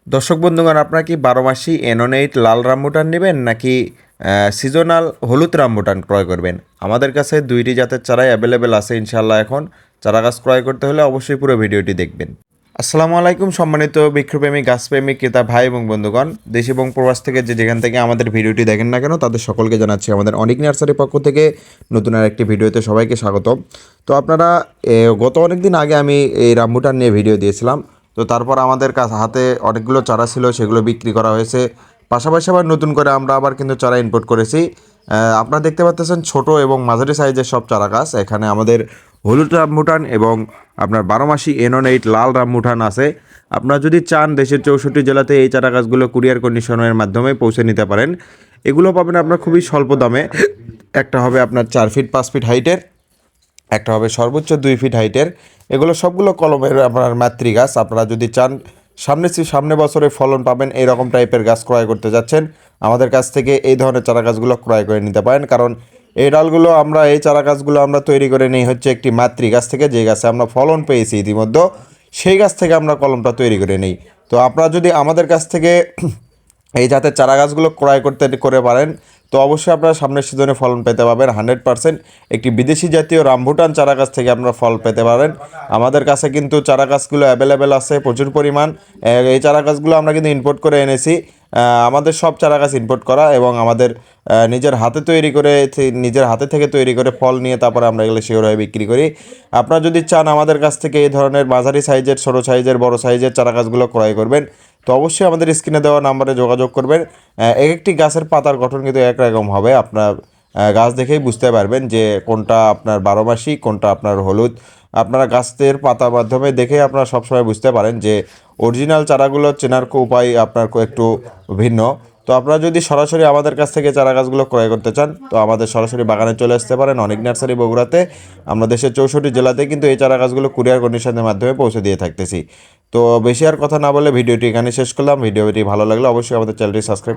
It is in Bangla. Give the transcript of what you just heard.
দর্শক বন্ধুগণ, আপনারা কি 12 মাসি এনোনেইট লাল রামবুটান নেবেন নাকি সিজনাল হলুদ রামবুটান ক্রয় করবেন? আমাদের কাছে দুইটি জাতের চারাই অ্যাভেলেবেল আছে ইনশাল্লাহ। এখন চারা গাছ ক্রয় করতে হলে অবশ্যই পুরো ভিডিওটি দেখবেন। আসসালামু আলাইকুম সম্মানিত বৃক্ষপ্রেমী গাছপ্রেমী ক্রেতা ভাই এবং বন্ধুগণ, দেশ এবং প্রবাস থেকে যেখান থেকে আমাদের ভিডিওটি দেখেন না কেন তাদের সকলকে জানাচ্ছি আমাদের অনেক নার্সারির পক্ষ থেকে নতুন আর একটি ভিডিওতে সবাইকে স্বাগত। তো আপনারা গত অনেক দিন আগে আমি এই রামবুটান নিয়ে ভিডিও দিয়েছিলাম। তো তারপর আমাদের হাতে অনেকগুলো চারা ছিল, সেগুলো বিক্রি করা হয়েছে। পাশাপাশি আবার নতুন করে আমরা আবার কিন্তু চারা ইম্পোর্ট করেছি। আপনারা দেখতে পাচ্ছেন ছোট এবং মাঝারি সাইজের সব চারা গাছ। এখানে আমাদের হলুদ রামবুটান এবং আপনার 12 মাসি এনোনেইট লাল রামবুটান আছে। আপনারা যদি চান দেশের 64 জেলাতে এই চারা গাছগুলো কুরিয়ার কন্ডিশনের মাধ্যমে পৌঁছে নিতে পারেন। এগুলো পাবেন আপনার খুবই স্বল্প দামে। একটা হবে আপনার 4 ফিট 5 ফিট হাইটের, একটা হবে সর্বোচ্চ 2 ফিট হাইটের। এগুলো সবগুলো কলমের আপনার মাতৃ গাছ। আপনারা যদি চান সামনে বছরে ফলন পাবেন এরকম টাইপের গাছ ক্রয় করতে যাচ্ছেন, আমাদের কাছ থেকে এই ধরনের চারা গাছগুলো ক্রয় করে নিতে পারেন। কারণ এই চারা গাছগুলো আমরা তৈরি করে নিই হচ্ছে একটি মাতৃ গাছ থেকে, যে গাছে আমরা ফলন পেয়েছি ইতিমধ্যে, সেই গাছ থেকে আমরা কলমটা তৈরি করে নিই। তো আপনারা যদি আমাদের কাছ থেকে এই জাতের চারা গাছগুলো ক্রয় করে পারেন, তো অবশ্যই আপনারা সামনের সিজনে ফলন পেতে পারবেন 100%। একটি বিদেশি জাতীয় রামবুটান চারা গাছ থেকে আপনারা ফল পেতে পারেন। আমাদের কাছে কিন্তু চারা গাছগুলো অ্যাভেলেবেল আছে প্রচুর পরিমাণ। এই চারা গাছগুলো আমরা কিন্তু ইম্পোর্ট করে এনেছি। আমাদের সব চারা গাছ ইম্পোর্ট করা এবং আমাদের নিজের হাতে থেকে তৈরি করে ফল নিয়ে তারপরে আমরা এগুলো সেভাবে বিক্রি করি। আপনারা যদি চান আমাদের কাছ থেকে এই ধরনের মাঝারি সাইজের, ছোটো সাইজের, বড় সাইজের চারা গাছগুলো ক্রয় করবেন, তো অবশ্যই আমাদের স্ক্রিনে দেওয়া নাম্বারে যোগাযোগ করবেন। এক একটি গাছের পাতার গঠন কিন্তু একরকম হবে। আপনার গাছ দেখেই বুঝতে পারবেন যে কোনটা আপনার 12 মাসি, কোনটা আপনার হলুদ। আপনারা গাছের পাতার মাধ্যমে দেখে আপনারা সবসময় বুঝতে পারেন যে অরিজিনাল চারাগুলো চেনার উপায় আপনার একটু ভিন্ন। তো আপনারা যদি সরাসরি আমাদের কাছ থেকে চারা গাছগুলো ক্রয় করতে চান, তো আমাদের সরাসরি বাগানে চলে আসতে পারেন অনেক নার্সারি বগুড়াতে। আমরা দেশের 64 জেলাতে কিন্তু এই চারা গাছগুলো কুরিয়ার কন্ডিশনের মাধ্যমে পৌঁছে দিয়ে থাকতেছি। তো বেশি আর কথা না বলে ভিডিওটি এখানে শেষ করলাম। ভিডিওটি ভালো লাগলে অবশ্যই আমাদের চ্যানেলটি সাবস্ক্রাইব